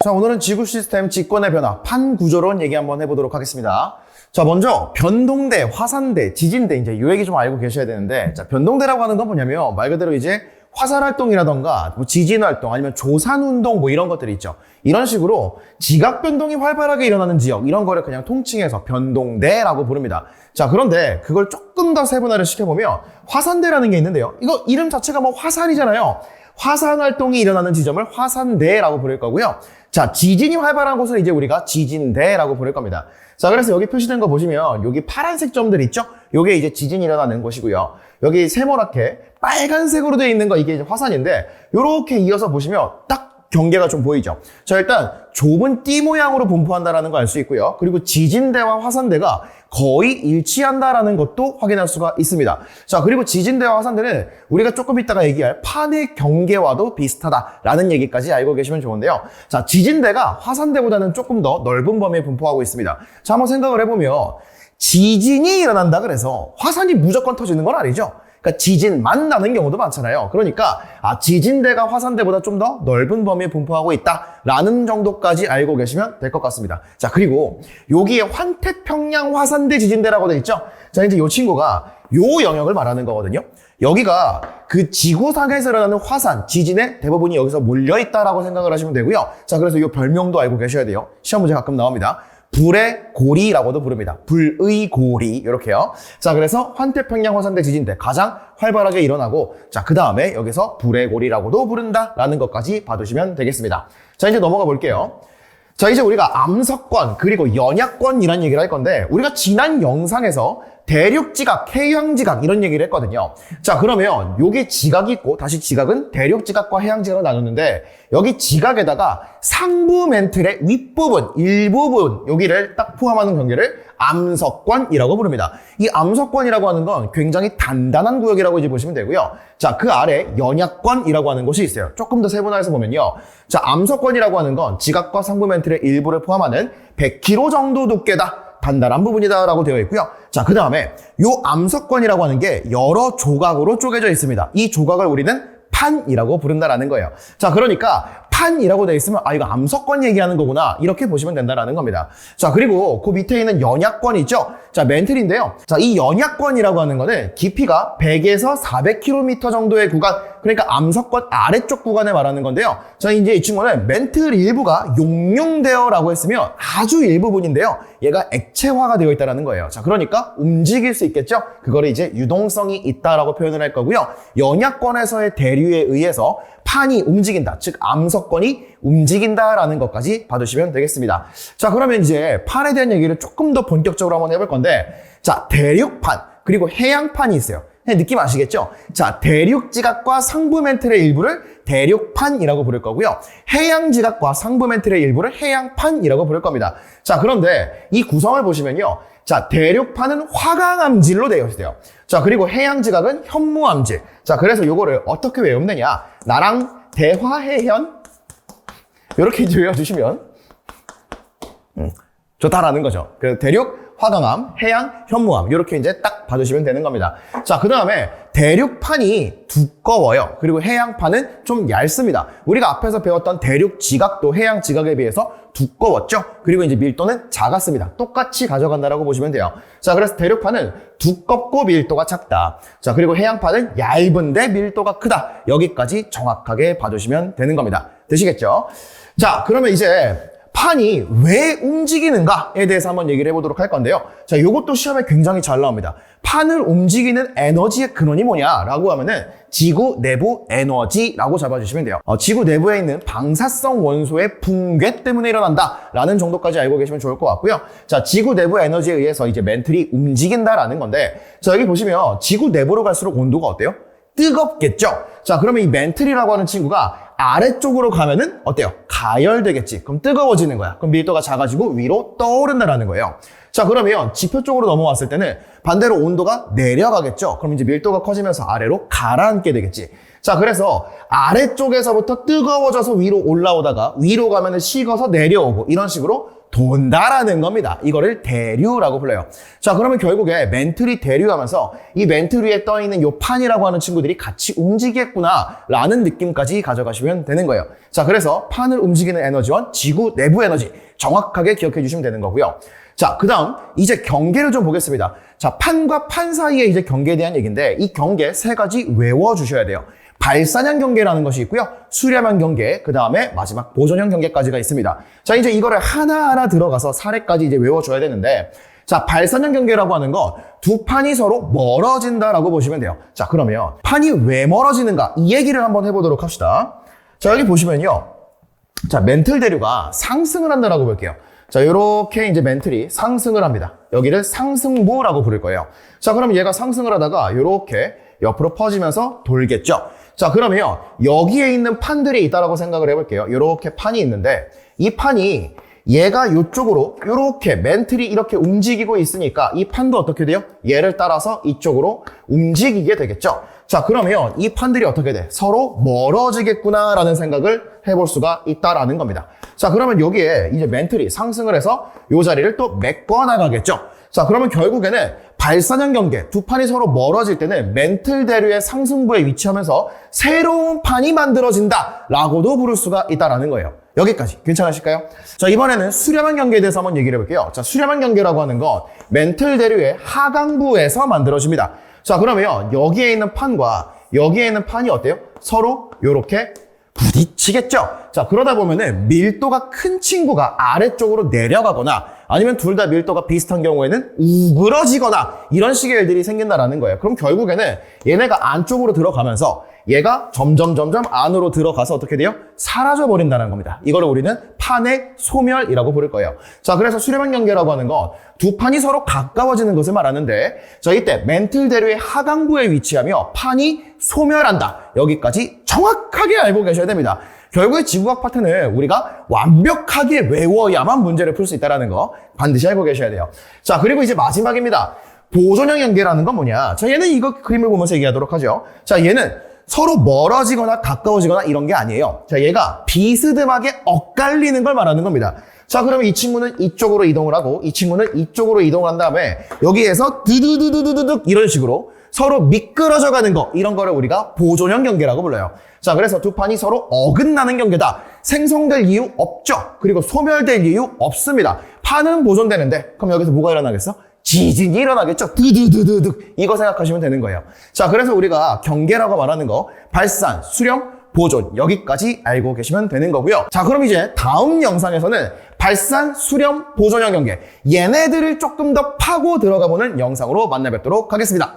자, 오늘은 지구 시스템 직권의 변화, 판 구조론 얘기 한번 해보도록 하겠습니다. 자, 먼저 변동대, 화산대, 지진대 이제 이 얘기 좀 알고 계셔야 되는데, 자, 변동대라고 하는 건 뭐냐면 말 그대로 이제 화산 활동이라던가 뭐 지진 활동 아니면 조산 운동 뭐 이런 것들이 있죠. 이런 식으로 지각 변동이 활발하게 일어나는 지역, 이런 거를 그냥 통칭해서 변동대라고 부릅니다. 자, 그런데 그걸 조금 더 세분화를 시켜보면 화산대라는 게 있는데요. 이거 이름 자체가 뭐 화산이잖아요. 화산 활동이 일어나는 지점을 화산대라고 부를 거고요. 자, 지진이 활발한 곳을 이제 우리가 지진대라고 부를 겁니다. 자, 그래서 여기 표시된 거 보시면 여기 파란색 점들 있죠? 요게 이제 지진이 일어나는 곳이고요. 여기 세모나게 빨간색으로 되어 있는 거 이게 이제 화산인데, 요렇게 이어서 보시면 딱 경계가 좀 보이죠? 자, 일단 좁은 띠 모양으로 분포한다라는 거 알 수 있고요. 그리고 지진대와 화산대가 거의 일치한다라는 것도 확인할 수가 있습니다. 자, 그리고 지진대와 화산대는 우리가 조금 이따가 얘기할 판의 경계와도 비슷하다라는 얘기까지 알고 계시면 좋은데요. 자, 지진대가 화산대보다는 조금 더 넓은 범위에 분포하고 있습니다. 자, 한번 생각을 해보면 지진이 일어난다 그래서 화산이 무조건 터지는 건 아니죠. 그러니까 지진만 나는 경우도 많잖아요. 그러니까 지진대가 화산대보다 좀 더 넓은 범위에 분포하고 있다라는 정도까지 알고 계시면 될 것 같습니다. 자, 그리고 여기에 환태평양 화산대 지진대라고 돼 있죠. 자, 이제 이 친구가 요 영역을 말하는 거거든요. 여기가 그 지구상에서 일어나는 화산, 지진의 대부분이 여기서 몰려있다라고 생각을 하시면 되고요. 자, 그래서 이 별명도 알고 계셔야 돼요. 시험 문제 가끔 나옵니다. 불의 고리라고도 부릅니다. 불의 고리, 이렇게요. 자, 그래서 환태평양 화산대 지진대 가장 활발하게 일어나고, 자, 그 다음에 여기서 불의 고리라고도 부른다라는 것까지 봐두시면 되겠습니다. 자, 이제 넘어가 볼게요. 자, 이제 우리가 암석권 그리고 연약권이란 얘기를 할 건데, 우리가 지난 영상에서 대륙지각, 해양지각 이런 얘기를 했거든요. 자, 그러면 여기 지각이 있고, 다시 지각은 대륙지각과 해양지각을 나눴는데, 여기 지각에다가 상부 멘틀의 윗부분, 일부분 여기를 딱 포함하는 경계를 암석권이라고 부릅니다. 이 암석권이라고 하는 건 굉장히 단단한 구역이라고 이제 보시면 되고요. 자, 그 아래 연약권이라고 하는 곳이 있어요. 조금 더 세분화해서 보면요. 자, 암석권이라고 하는 건 지각과 상부 멘틀의 일부를 포함하는 100km 정도 두께다. 단단한 부분이다라고 되어 있고요. 자, 그 다음에 요 암석권이라고 하는 게 여러 조각으로 쪼개져 있습니다. 이 조각을 우리는 판이라고 부른다라는 거예요. 자, 그러니까 판이라고 되어 있으면 이거 암석권 얘기하는 거구나, 이렇게 보시면 된다라는 겁니다. 자, 그리고 그 밑에 있는 연약권 있죠? 자, 멘틀인데요. 자, 이 연약권이라고 하는 거는 깊이가 100에서 400km 정도의 구간, 그러니까 암석권 아래쪽 구간을 말하는 건데요. 자, 이제 이 친구는 멘틀 일부가 용융되어라고 했으면 아주 일부분인데요. 얘가 액체화가 되어 있다는 거예요. 자, 그러니까 움직일 수 있겠죠? 그거를 이제 유동성이 있다라고 표현을 할 거고요. 연약권에서의 대류에 의해서 판이 움직인다, 즉 암석권이 움직인다라는 것까지 봐두시면 되겠습니다. 자, 그러면 이제 판에 대한 얘기를 조금 더 본격적으로 한번 해볼 건데, 자, 대륙판 그리고 해양판이 있어요. 느낌 아시겠죠? 자, 대륙지각과 상부 멘틀의 일부를 대륙판이라고 부를 거고요. 해양지각과 상부 멘틀의 일부를 해양판이라고 부를 겁니다. 자, 그런데 이 구성을 보시면요. 자, 대륙판은 화강암질로 되어 있어요. 자, 그리고 해양지각은 현무암질. 자, 그래서 요거를 어떻게 외우면 되냐? 나랑 대화해현 이렇게 이제 외워주시면 좋다라는 거죠. 그래서 대륙, 화강암, 해양, 현무암 이렇게 이제 딱 봐주시면 되는 겁니다. 자, 그 다음에 대륙판이 두꺼워요. 그리고 해양판은 좀 얇습니다. 우리가 앞에서 배웠던 대륙 지각도 해양 지각에 비해서 두꺼웠죠. 그리고 이제 밀도는 작았습니다. 똑같이 가져간다라고 보시면 돼요. 자, 그래서 대륙판은 두껍고 밀도가 작다. 자, 그리고 해양판은 얇은데 밀도가 크다. 여기까지 정확하게 봐주시면 되는 겁니다. 되시겠죠? 자, 그러면 이제 판이 왜 움직이는가에 대해서 한번 얘기를 해보도록 할 건데요. 자, 이것도 시험에 굉장히 잘 나옵니다. 판을 움직이는 에너지의 근원이 뭐냐라고 하면은 지구 내부 에너지라고 잡아주시면 돼요. 지구 내부에 있는 방사성 원소의 붕괴 때문에 일어난다라는 정도까지 알고 계시면 좋을 것 같고요. 자, 지구 내부 에너지에 의해서 이제 멘틀이 움직인다라는 건데, 자, 여기 보시면 지구 내부로 갈수록 온도가 어때요? 뜨겁겠죠? 자, 그러면 이 멘틀이라고 하는 친구가 아래쪽으로 가면은 어때요? 가열되겠지. 그럼 뜨거워지는 거야. 그럼 밀도가 작아지고 위로 떠오른다라는 거예요. 자, 그러면 지표 쪽으로 넘어왔을 때는 반대로 온도가 내려가겠죠. 그럼 이제 밀도가 커지면서 아래로 가라앉게 되겠지. 자, 그래서 아래쪽에서부터 뜨거워져서 위로 올라오다가 위로 가면은 식어서 내려오고 이런 식으로 돈다라는 겁니다. 이거를 대류라고 불러요. 자, 그러면 결국에 멘틀이 대류하면서 이 멘틀 위에 떠있는 요 판이라고 하는 친구들이 같이 움직이겠구나 라는 느낌까지 가져가시면 되는 거예요. 자, 그래서 판을 움직이는 에너지원, 지구 내부 에너지 정확하게 기억해 주시면 되는 거고요. 자, 그 다음 이제 경계를 좀 보겠습니다. 자, 판과 판 사이의 이제 경계에 대한 얘기인데 이 경계 세 가지 외워주셔야 돼요. 발산형 경계라는 것이 있고요. 수렴형 경계, 그 다음에 마지막 보존형 경계까지가 있습니다. 자, 이제 이거를 하나하나 들어가서 사례까지 이제 외워줘야 되는데, 자, 발산형 경계라고 하는 거 두 판이 서로 멀어진다라고 보시면 돼요. 자, 그러면 판이 왜 멀어지는가? 이 얘기를 한번 해보도록 합시다. 자, 여기 보시면요. 자, 멘틀 대류가 상승을 한다라고 볼게요. 자, 요렇게 이제 멘틀이 상승을 합니다. 여기를 상승부라고 부를 거예요. 자, 그럼 얘가 상승을 하다가 요렇게 옆으로 퍼지면서 돌겠죠. 자, 그러면 여기에 있는 판들이 있다라고 생각을 해볼게요. 이렇게 판이 있는데 이 판이 얘가 이쪽으로 이렇게 멘틀이 이렇게 움직이고 있으니까 이 판도 어떻게 돼요? 얘를 따라서 이쪽으로 움직이게 되겠죠. 자, 그러면 이 판들이 어떻게 돼? 서로 멀어지겠구나라는 생각을 해볼 수가 있다라는 겁니다. 자, 그러면 여기에 이제 멘틀이 상승을 해서 이 자리를 또 메꿔 나가겠죠. 자, 그러면 결국에는 발산형 경계, 두 판이 서로 멀어질 때는 멘틀 대류의 상승부에 위치하면서 새로운 판이 만들어진다라고도 부를 수가 있다라는 거예요. 여기까지 괜찮으실까요? 자, 이번에는 수렴형 경계에 대해서 한번 얘기를 해볼게요. 자, 수렴형 경계라고 하는 건 멘틀 대류의 하강부에서 만들어집니다. 자, 그러면 여기에 있는 판과 여기에 있는 판이 어때요? 서로 이렇게 부딪히겠죠? 자, 그러다 보면은 밀도가 큰 친구가 아래쪽으로 내려가거나 아니면 둘 다 밀도가 비슷한 경우에는 우그러지거나 이런 식의 일들이 생긴다라는 거예요. 그럼 결국에는 얘네가 안쪽으로 들어가면서 얘가 점점 안으로 들어가서 어떻게 돼요? 사라져 버린다는 겁니다. 이거를 우리는 판의 소멸이라고 부를 거예요. 자, 그래서 수렴형 경계라고 하는 건 두 판이 서로 가까워지는 것을 말하는데, 자, 이때 멘틀 대류의 하강부에 위치하며 판이 소멸한다. 여기까지 정확하게 알고 계셔야 됩니다. 결국에 지구과학 파트는 우리가 완벽하게 외워야만 문제를 풀 수 있다는 거 반드시 알고 계셔야 돼요. 자, 그리고 이제 마지막입니다. 보존형 연계라는 건 뭐냐? 자, 얘는 이거 그림을 보면서 얘기하도록 하죠. 자, 얘는 서로 멀어지거나 가까워지거나 이런 게 아니에요. 자, 얘가 비스듬하게 엇갈리는 걸 말하는 겁니다. 자, 그러면 이 친구는 이쪽으로 이동을 하고 이 친구는 이쪽으로 이동을 한 다음에 여기에서 드드드드드득 이런 식으로 서로 미끄러져 가는 거, 이런 거를 우리가 보존형 경계라고 불러요. 자, 그래서 두 판이 서로 어긋나는 경계다. 생성될 이유 없죠. 그리고 소멸될 이유 없습니다. 판은 보존되는데 그럼 여기서 뭐가 일어나겠어? 지진이 일어나겠죠. 드드드드득. 이거 생각하시면 되는 거예요. 자, 그래서 우리가 경계라고 말하는 거 발산, 수렴, 보존 여기까지 알고 계시면 되는 거고요. 자, 그럼 이제 다음 영상에서는 발산, 수렴, 보존형 경계 얘네들을 조금 더 파고 들어가 보는 영상으로 만나 뵙도록 하겠습니다.